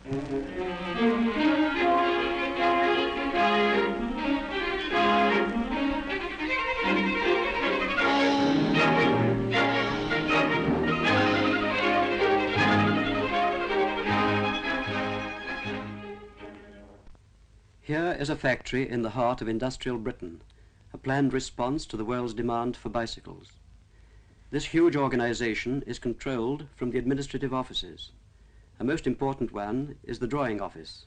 Here is a factory in the heart of industrial Britain, a planned response to the world's demand for bicycles. This huge organization is controlled from the administrative offices. A most important one is the drawing office,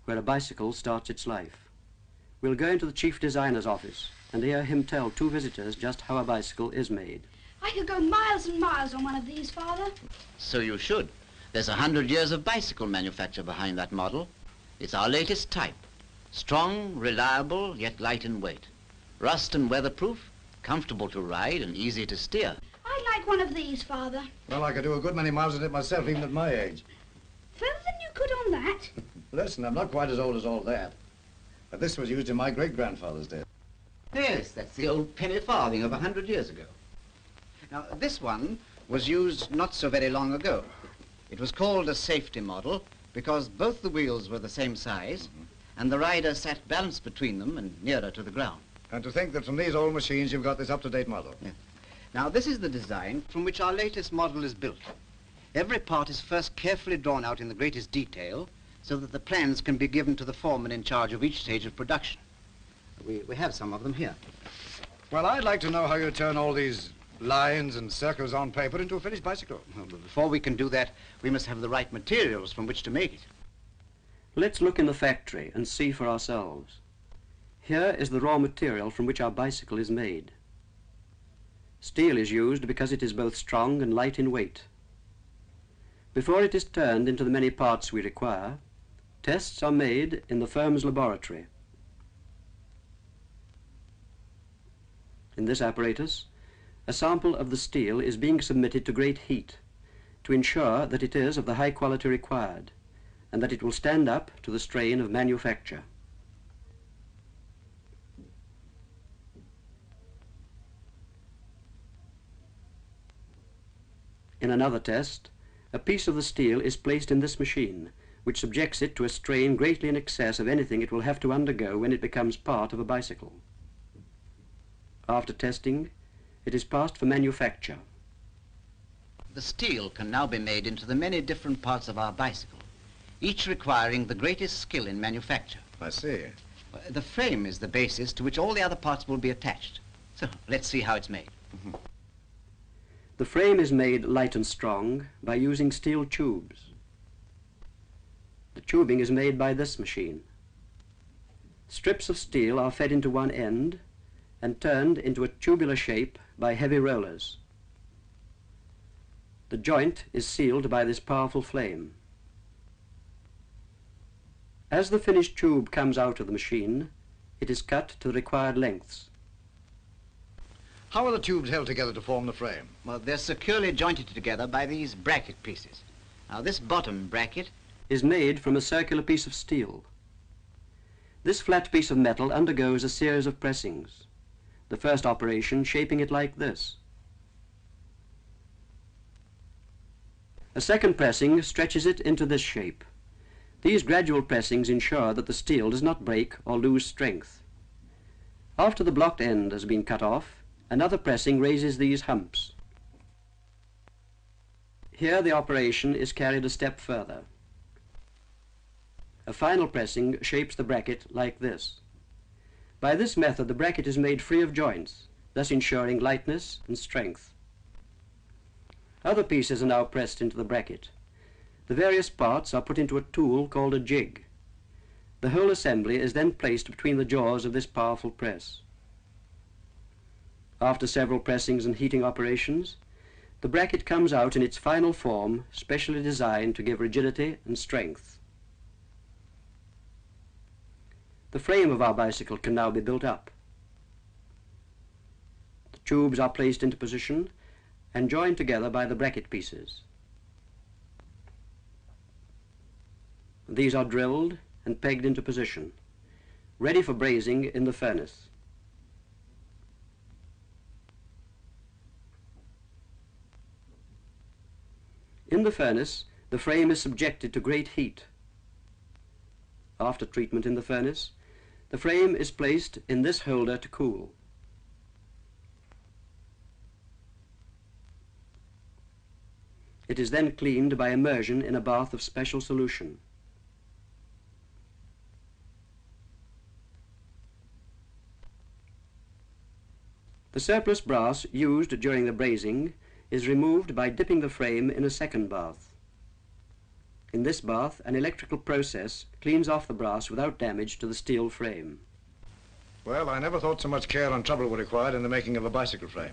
where a bicycle starts its life. We'll go into the chief designer's office and hear him tell two visitors just how a bicycle is made. I could go miles and miles on one of these, Father. So you should. There's 100 years of bicycle manufacture behind that model. It's our latest type. Strong, reliable, yet light in weight. Rust and weatherproof, comfortable to ride and easy to steer. I'd like one of these, Father. Well, I could do a good many miles in it myself, even at my age. Further than you could on that? Listen, I'm not quite as old as all that. But this was used in my great-grandfather's day. Yes, that's the old penny farthing of 100 years ago. Now, this one was used not so very long ago. It was called a safety model because both the wheels were the same size, and the rider sat balanced between them and nearer to the ground. And to think that from these old machines you've got this up-to-date model. Yeah. Now, this is the design from which our latest model is built. Every part is first carefully drawn out in the greatest detail so that the plans can be given to the foreman in charge of each stage of production. We have some of them here. Well, I'd like to know how you turn all these lines and circles on paper into a finished bicycle. Well, but before we can do that, we must have the right materials from which to make it. Let's look in the factory and see for ourselves. Here is the raw material from which our bicycle is made. Steel is used because it is both strong and light in weight. Before it is turned into the many parts we require, tests are made in the firm's laboratory. In this apparatus, a sample of the steel is being submitted to great heat to ensure that it is of the high quality required and that it will stand up to the strain of manufacture. In another test, a piece of the steel is placed in this machine, which subjects it to a strain greatly in excess of anything it will have to undergo when it becomes part of a bicycle. After testing, it is passed for manufacture. The steel can now be made into the many different parts of our bicycle, each requiring the greatest skill in manufacture. I see. The frame is the basis to which all the other parts will be attached. So let's see how it's made. The frame is made light and strong by using steel tubes. The tubing is made by this machine. Strips of steel are fed into one end and turned into a tubular shape by heavy rollers. The joint is sealed by this powerful flame. As the finished tube comes out of the machine, it is cut to the required lengths. How are the tubes held together to form the frame? Well, they're securely jointed together by these bracket pieces. Now, this bottom bracket is made from a circular piece of steel. This flat piece of metal undergoes a series of pressings, the first operation shaping it like this. A second pressing stretches it into this shape. These gradual pressings ensure that the steel does not break or lose strength. After the blocked end has been cut off, another pressing raises these humps. Here the operation is carried a step further. A final pressing shapes the bracket like this. By this method, the bracket is made free of joints, thus ensuring lightness and strength. Other pieces are now pressed into the bracket. The various parts are put into a tool called a jig. The whole assembly is then placed between the jaws of this powerful press. After several pressings and heating operations, the bracket comes out in its final form, specially designed to give rigidity and strength. The frame of our bicycle can now be built up. The tubes are placed into position and joined together by the bracket pieces. These are drilled and pegged into position, ready for brazing in the furnace. In the furnace, the frame is subjected to great heat after treatment in the furnace, the frame is placed in this holder to cool. It is then cleaned by immersion in a bath of special solution. The surplus brass used during the brazing is removed by dipping the frame in a second bath. In this bath, an electrical process cleans off the brass without damage to the steel frame. Well, I never thought so much care and trouble were required in the making of a bicycle frame.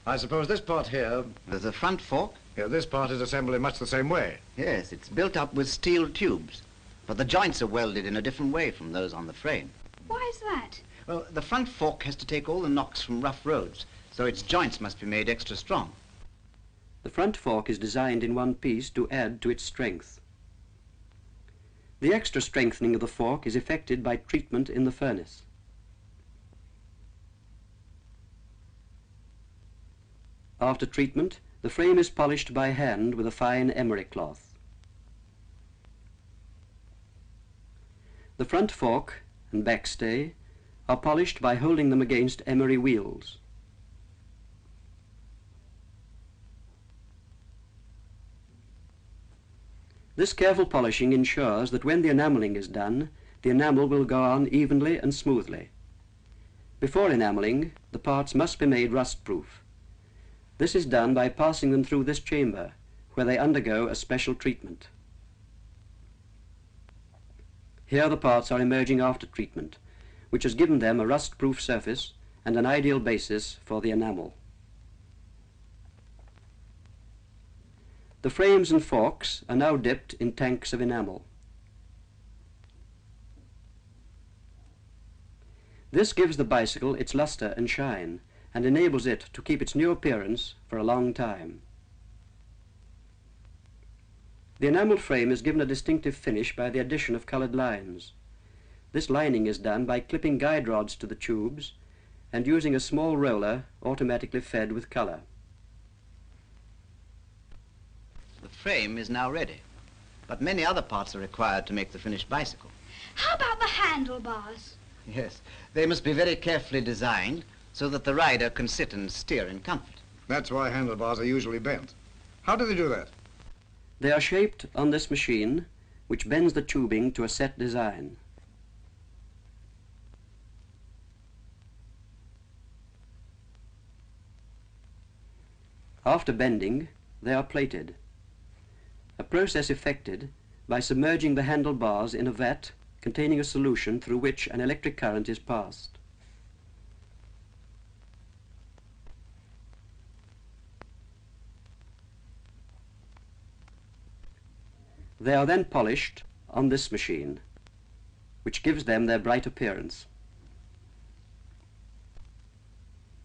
I suppose this part here... There's a front fork. Yeah, this part is assembled in much the same way. Yes, it's built up with steel tubes, but the joints are welded in a different way from those on the frame. Why is that? Well, the front fork has to take all the knocks from rough roads, so its joints must be made extra strong. The front fork is designed in one piece to add to its strength. The extra strengthening of the fork is effected by treatment in the furnace. After treatment, the frame is polished by hand with a fine emery cloth. The front fork and backstay are polished by holding them against emery wheels. This careful polishing ensures that when the enamelling is done, the enamel will go on evenly and smoothly. Before enamelling, the parts must be made rust-proof. This is done by passing them through this chamber, where they undergo a special treatment. Here the parts are emerging after treatment, which has given them a rust-proof surface and an ideal basis for the enamel. The frames and forks are now dipped in tanks of enamel. This gives the bicycle its luster and shine and enables it to keep its new appearance for a long time. The enameled frame is given a distinctive finish by the addition of colored lines. This lining is done by clipping guide rods to the tubes and using a small roller automatically fed with color. The frame is now ready, but many other parts are required to make the finished bicycle. How about the handlebars? Yes, they must be very carefully designed so that the rider can sit and steer in comfort. That's why handlebars are usually bent. How do they do that? They are shaped on this machine, which bends the tubing to a set design. After bending, they are plated, a process effected by submerging the handlebars in a vat containing a solution through which an electric current is passed. They are then polished on this machine, which gives them their bright appearance.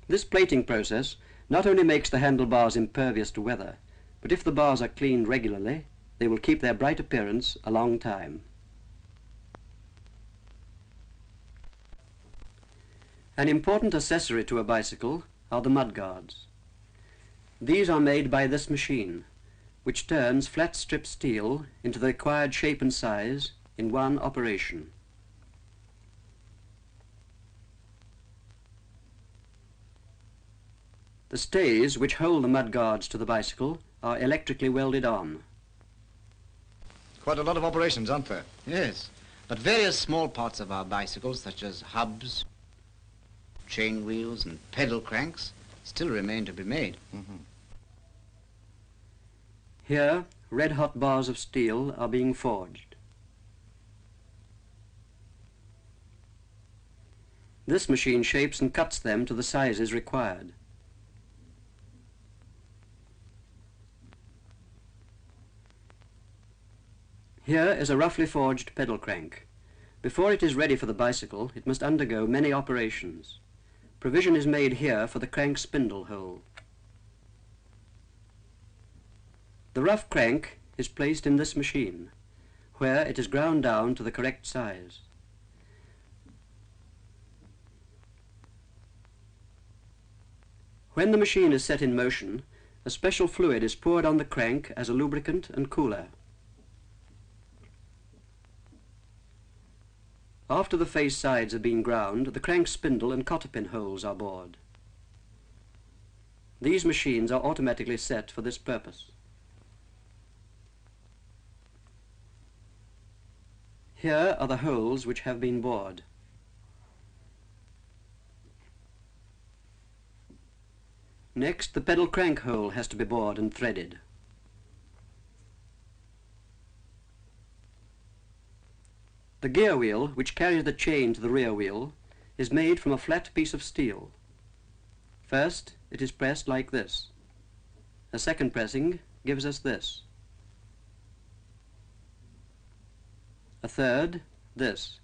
This plating process not only makes the handlebars impervious to weather, but if the bars are cleaned regularly, they will keep their bright appearance a long time. An important accessory to a bicycle are the mudguards. These are made by this machine, which turns flat strip steel into the required shape and size in one operation. The stays which hold the mudguards to the bicycle are electrically welded on. Quite a lot of operations, aren't there? Yes, but various small parts of our bicycles, such as hubs, chain wheels, and pedal cranks, still remain to be made. Here, red-hot bars of steel are being forged. This machine shapes and cuts them to the sizes required. Here is a roughly forged pedal crank. Before it is ready for the bicycle, it must undergo many operations. Provision is made here for the crank spindle hole. The rough crank is placed in this machine, where it is ground down to the correct size. When the machine is set in motion, a special fluid is poured on the crank as a lubricant and cooler. After the face sides have been ground, the crank spindle and cotter pin holes are bored. These machines are automatically set for this purpose. Here are the holes which have been bored. Next, the pedal crank hole has to be bored and threaded. The gear wheel, which carries the chain to the rear wheel, is made from a flat piece of steel. First, it is pressed like this. A second pressing gives us this. A third, this.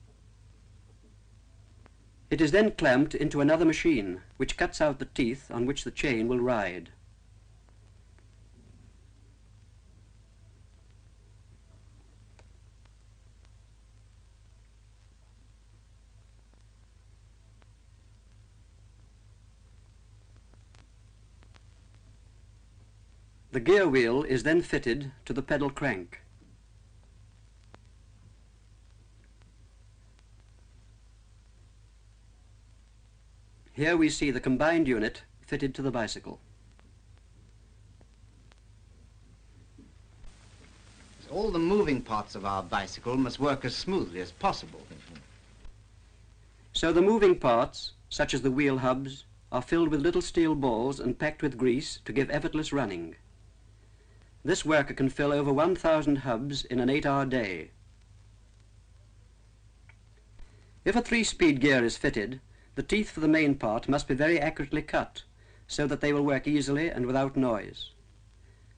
It is then clamped into another machine, which cuts out the teeth on which the chain will ride. The gear wheel is then fitted to the pedal crank. Here we see the combined unit fitted to the bicycle. All the moving parts of our bicycle must work as smoothly as possible. So the moving parts, such as the wheel hubs, are filled with little steel balls and packed with grease to give effortless running. This worker can fill over 1,000 hubs in an 8-hour day. If a 3-speed gear is fitted, the teeth for the main part must be very accurately cut, so that they will work easily and without noise.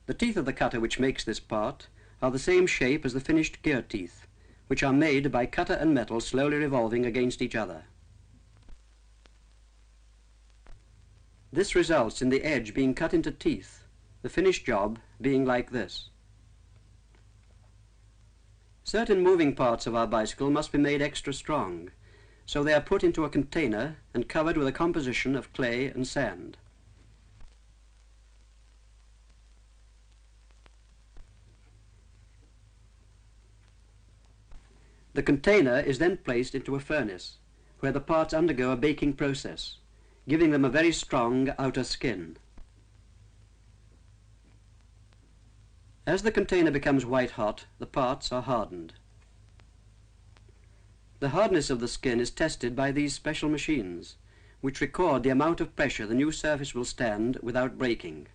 The teeth of the cutter which makes this part are the same shape as the finished gear teeth, which are made by cutter and metal slowly revolving against each other. This results in the edge being cut into teeth, the finished job being like this. Certain moving parts of our bicycle must be made extra strong, so they are put into a container and covered with a composition of clay and sand. The container is then placed into a furnace, where the parts undergo a baking process, giving them a very strong outer skin. As the container becomes white hot, the parts are hardened. The hardness of the skin is tested by these special machines, which record the amount of pressure the new surface will stand without breaking.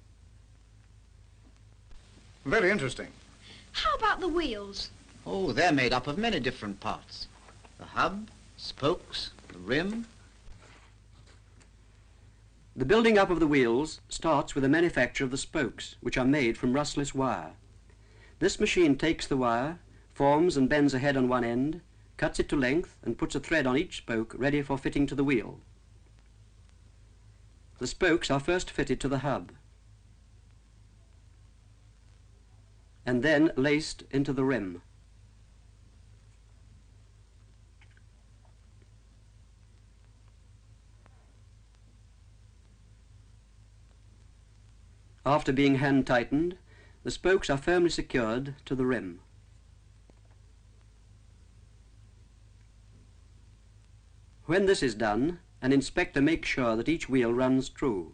Very interesting. How about the wheels? Oh, they're made up of many different parts. The hub, spokes, the rim. The building up of the wheels starts with the manufacture of the spokes, which are made from rustless wire. This machine takes the wire, forms and bends a head on one end, cuts it to length, and puts a thread on each spoke ready for fitting to the wheel. The spokes are first fitted to the hub, and then laced into the rim. After being hand tightened, the spokes are firmly secured to the rim. When this is done, an inspector makes sure that each wheel runs true.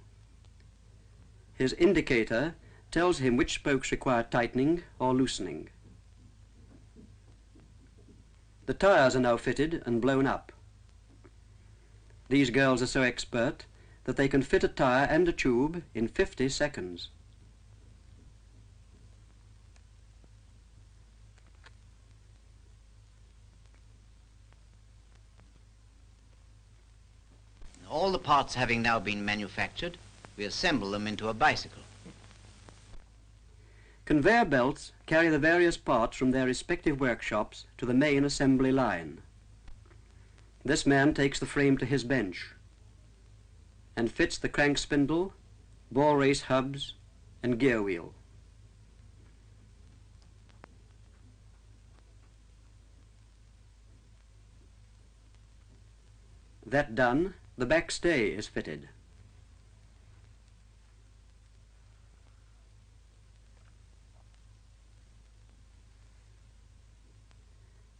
His indicator tells him which spokes require tightening or loosening. The tires are now fitted and blown up. These girls are so expert that they can fit a tire and a tube in 50 seconds. All the parts having now been manufactured, we assemble them into a bicycle. Conveyor belts carry the various parts from their respective workshops to the main assembly line. This man takes the frame to his bench and fits the crank spindle, ball race hubs, and gear wheel. That done, the back stay is fitted.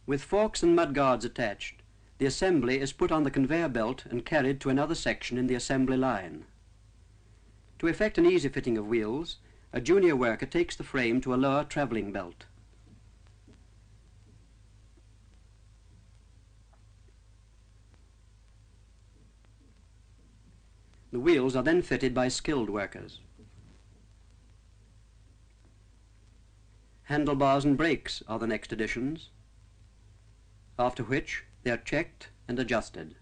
With forks and mud guards attached, The assembly is put on the conveyor belt and carried to another section in the assembly line. To effect an easy fitting of wheels, a junior worker takes the frame to a lower travelling belt. The wheels are then fitted by skilled workers. Handlebars and brakes are the next additions, after which they are checked and adjusted.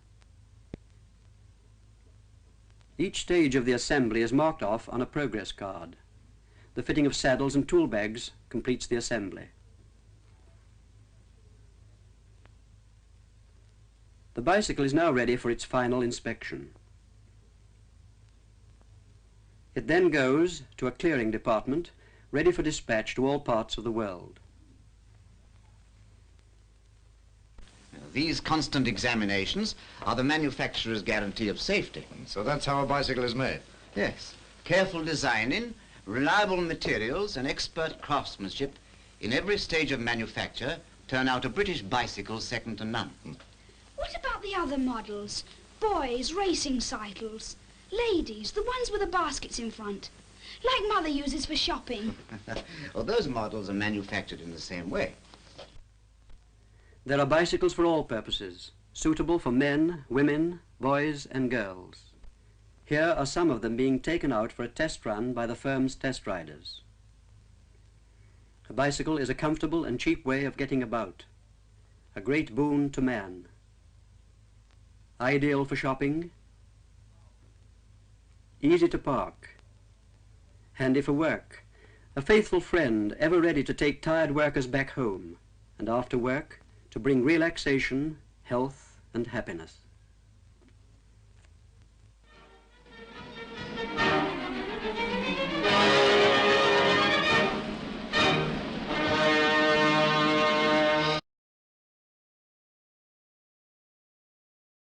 Each stage of the assembly is marked off on a progress card. The fitting of saddles and tool bags completes the assembly. The bicycle is now ready for its final inspection. It then goes to a clearing department, ready for dispatch to all parts of the world. These constant examinations are the manufacturer's guarantee of safety. So that's how a bicycle is made. Yes. Careful designing, reliable materials, and expert craftsmanship in every stage of manufacture turn out a British bicycle second to none. What about the other models? Boys' racing cycles. Ladies, the ones with the baskets in front. Like Mother uses for shopping. Well, those models are manufactured in the same way. There are bicycles for all purposes, suitable for men, women, boys and girls. Here are some of them being taken out for a test run by the firm's test riders. A bicycle is a comfortable and cheap way of getting about, a great boon to man. Ideal for shopping, easy to park, handy for work, a faithful friend ever ready to take tired workers back home, and after work to bring relaxation, health and happiness.